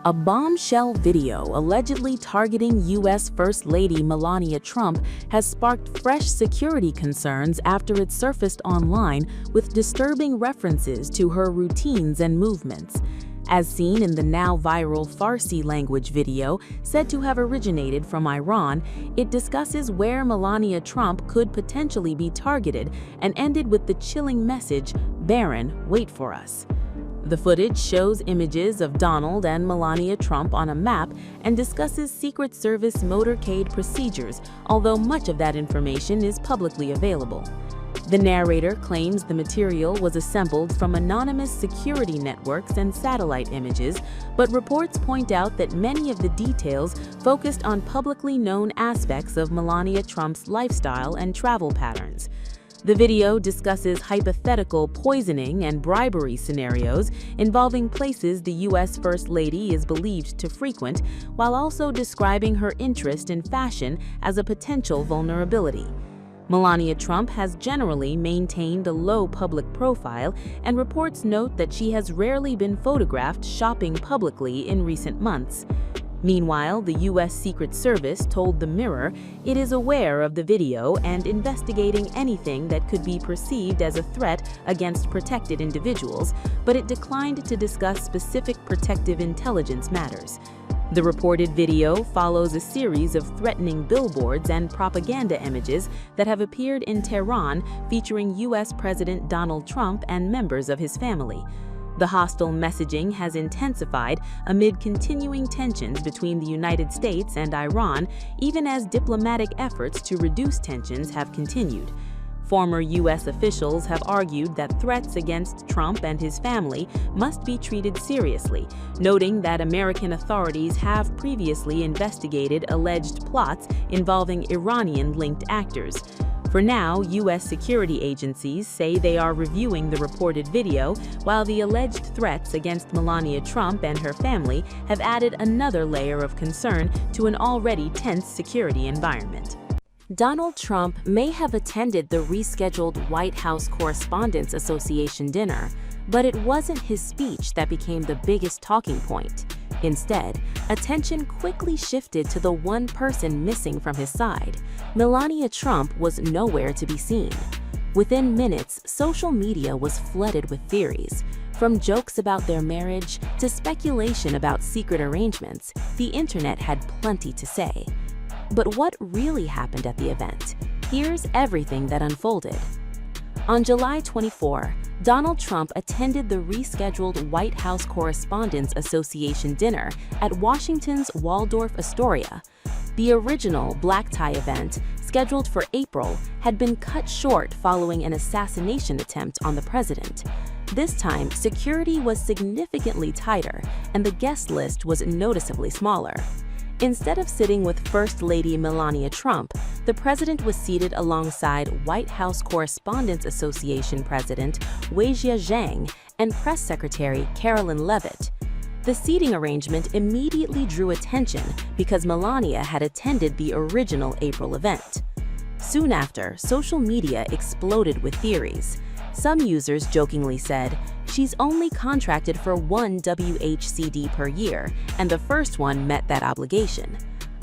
A bombshell video allegedly targeting U.S. First Lady Melania Trump has sparked fresh security concerns after it surfaced online with disturbing references to her routines and movements. As seen in the now viral Farsi language video said to have originated from Iran, it discusses where Melania Trump could potentially be targeted and ended with the chilling message, "Barron, wait for us." The footage shows images of Donald and Melania Trump on a map and discusses Secret Service motorcade procedures, although much of that information is publicly available. The narrator claims the material was assembled from anonymous security networks and satellite images, but reports point out that many of the details focused on publicly known aspects of Melania Trump's lifestyle and travel patterns. The video discusses hypothetical poisoning and bribery scenarios involving places the U.S. First Lady is believed to frequent, while also describing her interest in fashion as a potential vulnerability. Melania Trump has generally maintained a low public profile, and reports note that she has rarely been photographed shopping publicly in recent months. Meanwhile, the U.S. Secret Service told The Mirror it is aware of the video and investigating anything that could be perceived as a threat against protected individuals, but it declined to discuss specific protective intelligence matters. The reported video follows a series of threatening billboards and propaganda images that have appeared in Tehran featuring U.S. President Donald Trump and members of his family. The hostile messaging has intensified amid continuing tensions between the United States and Iran, even as diplomatic efforts to reduce tensions have continued. Former U.S. officials have argued that threats against Trump and his family must be treated seriously, noting that American authorities have previously investigated alleged plots involving Iranian-linked actors. For now, U.S. security agencies say they are reviewing the reported video, while the alleged threats against Melania Trump and her family have added another layer of concern to an already tense security environment. Donald Trump may have attended the rescheduled White House Correspondents Association dinner, but it wasn't his speech that became the biggest talking point. Instead, attention quickly shifted to the one person missing from his side. Melania Trump was nowhere to be seen. Within minutes, social media was flooded with theories. From jokes about their marriage to speculation about secret arrangements, the internet had plenty to say. But what really happened at the event? Here's everything that unfolded. On July 24, Donald Trump attended the rescheduled White House Correspondents Association dinner at Washington's Waldorf Astoria. The original black tie event, scheduled for April, had been cut short following an assassination attempt on the president. This time, security was significantly tighter, and the guest list was noticeably smaller. Instead of sitting with First Lady Melania Trump, the president was seated alongside White House Correspondents Association President Weijia Zhang and Press Secretary Carolyn Leavitt. The seating arrangement immediately drew attention because Melania had attended the original April event. Soon after, social media exploded with theories. Some users jokingly said, "She's only contracted for one WHCD per year, and the first one met that obligation."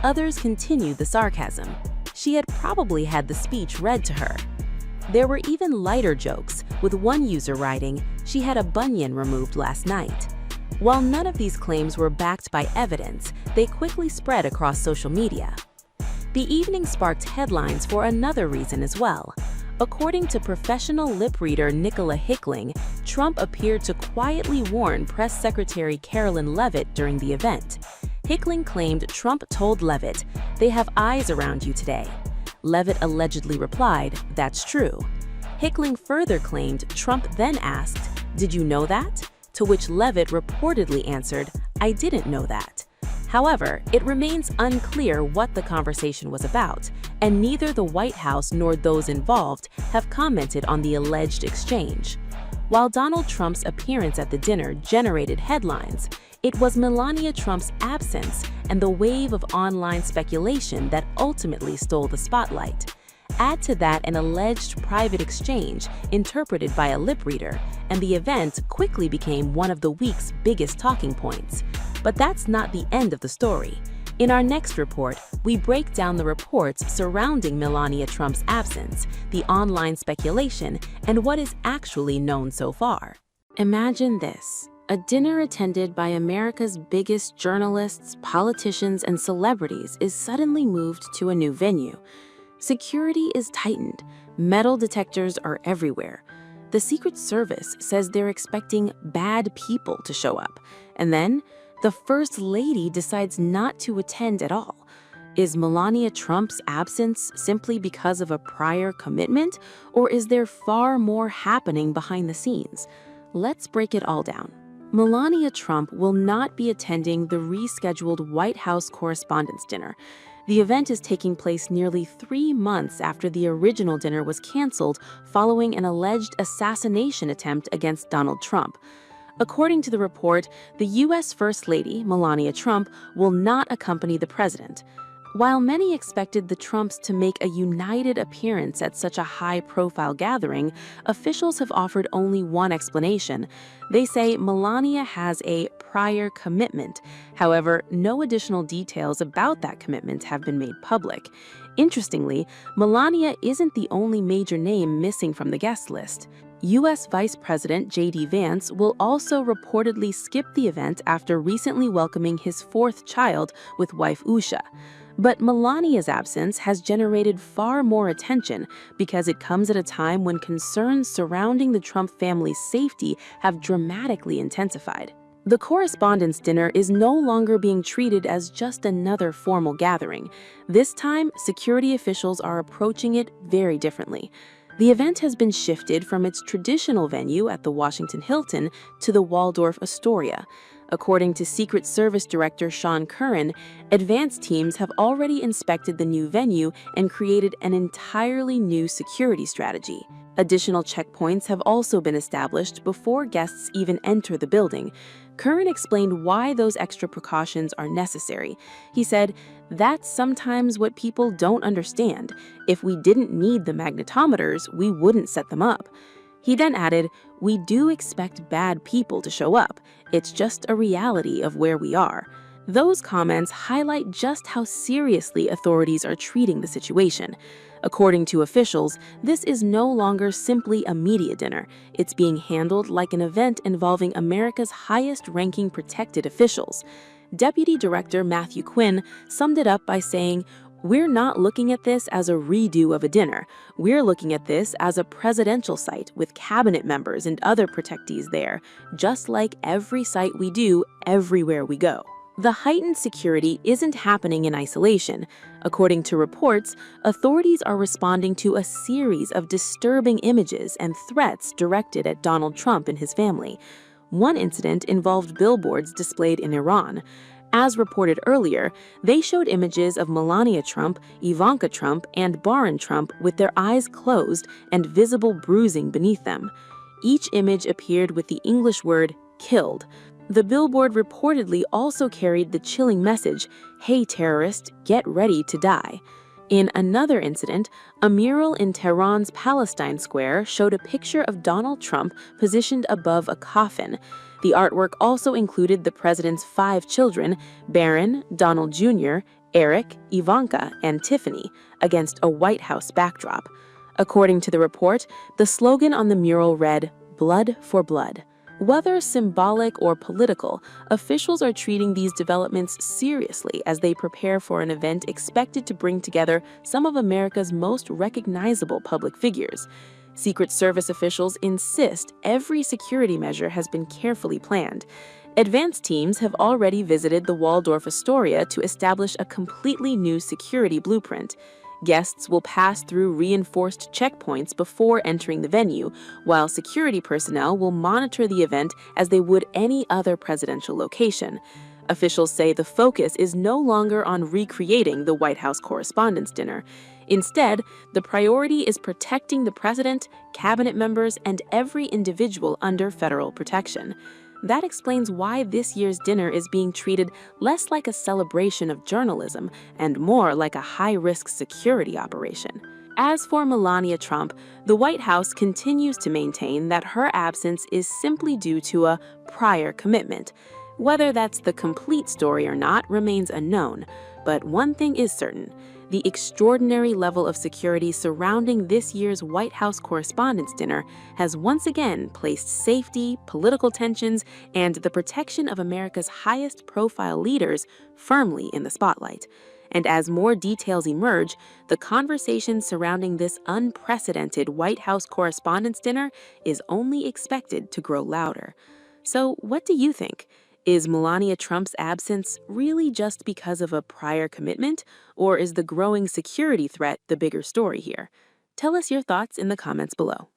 Others continued the sarcasm. She had probably had the speech read to her. There were even lighter jokes, with one user writing, "She had a bunion removed last night." While none of these claims were backed by evidence, they quickly spread across social media. The evening sparked headlines for another reason as well. According to professional lip reader Nicola Hickling, Trump appeared to quietly warn Press Secretary Carolyn Leavitt during the event. Hickling claimed Trump told Leavitt, "They have eyes around you today." Leavitt allegedly replied, "That's true." Hickling further claimed Trump then asked, "Did you know that?" To which Leavitt reportedly answered, "I didn't know that." However, it remains unclear what the conversation was about, and neither the White House nor those involved have commented on the alleged exchange. While Donald Trump's appearance at the dinner generated headlines, it was Melania Trump's absence and the wave of online speculation that ultimately stole the spotlight. Add to that an alleged private exchange interpreted by a lip reader, and the event quickly became one of the week's biggest talking points. But that's not the end of the story. In our next report, we break down the reports surrounding Melania Trump's absence, the online speculation, and what is actually known so far. Imagine this: a dinner attended by America's biggest journalists, politicians, and celebrities is suddenly moved to a new venue. Security is tightened. Metal detectors are everywhere. The Secret Service says they're expecting bad people to show up. And then, the First Lady decides not to attend at all. Is Melania Trump's absence simply because of a prior commitment, or is there far more happening behind the scenes? Let's break it all down. Melania Trump will not be attending the rescheduled White House Correspondents' dinner. The event is taking place nearly 3 months after the original dinner was canceled following an alleged assassination attempt against Donald Trump. According to the report, the U.S. First Lady, Melania Trump, will not accompany the president. While many expected the Trumps to make a united appearance at such a high-profile gathering, officials have offered only one explanation. They say Melania has a prior commitment. However, no additional details about that commitment have been made public. Interestingly, Melania isn't the only major name missing from the guest list. U.S. Vice President J.D. Vance will also reportedly skip the event after recently welcoming his 4th child with wife Usha. But Melania's absence has generated far more attention because it comes at a time when concerns surrounding the Trump family's safety have dramatically intensified. The Correspondents' dinner is no longer being treated as just another formal gathering. This time, security officials are approaching it very differently. The event has been shifted from its traditional venue at the Washington Hilton to the Waldorf Astoria. According to Secret Service Director Sean Curran, advanced teams have already inspected the new venue and created an entirely new security strategy. Additional checkpoints have also been established before guests even enter the building. Curran explained why those extra precautions are necessary. He said, "That's sometimes what people don't understand. If we didn't need the magnetometers, we wouldn't set them up." He then added, "We do expect bad people to show up. It's just a reality of where we are." Those comments highlight just how seriously authorities are treating the situation. According to officials, this is no longer simply a media dinner. It's being handled like an event involving America's highest-ranking protected officials. Deputy Director Matthew Quinn summed it up by saying, "We're not looking at this as a redo of a dinner. We're looking at this as a presidential site with cabinet members and other protectees there, just like every site we do everywhere we go." The heightened security isn't happening in isolation. According to reports, authorities are responding to a series of disturbing images and threats directed at Donald Trump and his family. One incident involved billboards displayed in Iran. As reported earlier, they showed images of Melania Trump, Ivanka Trump, and Barron Trump with their eyes closed and visible bruising beneath them. Each image appeared with the English word "killed." The billboard reportedly also carried the chilling message, "Hey terrorist, get ready to die." In another incident, a mural in Tehran's Palestine Square showed a picture of Donald Trump positioned above a coffin. The artwork also included the president's 5 children, Barron, Donald Jr., Eric, Ivanka, and Tiffany, against a White House backdrop. According to the report, the slogan on the mural read, "Blood for Blood." Whether symbolic or political, officials are treating these developments seriously as they prepare for an event expected to bring together some of America's most recognizable public figures. Secret Service officials insist every security measure has been carefully planned. Advanced teams have already visited the Waldorf Astoria to establish a completely new security blueprint. Guests will pass through reinforced checkpoints before entering the venue, while security personnel will monitor the event as they would any other presidential location. Officials say the focus is no longer on recreating the White House Correspondents' dinner. Instead, the priority is protecting the president, cabinet members, and every individual under federal protection. That explains why this year's dinner is being treated less like a celebration of journalism and more like a high-risk security operation. As for Melania Trump, the White House continues to maintain that her absence is simply due to a prior commitment. Whether that's the complete story or not remains unknown, but one thing is certain. The extraordinary level of security surrounding this year's White House Correspondents' Dinner has once again placed safety, political tensions, and the protection of America's highest-profile leaders firmly in the spotlight. And as more details emerge, the conversation surrounding this unprecedented White House Correspondents' Dinner is only expected to grow louder. So, what do you think? Is Melania Trump's absence really just because of a prior commitment, or is the growing security threat the bigger story here? Tell us your thoughts in the comments below.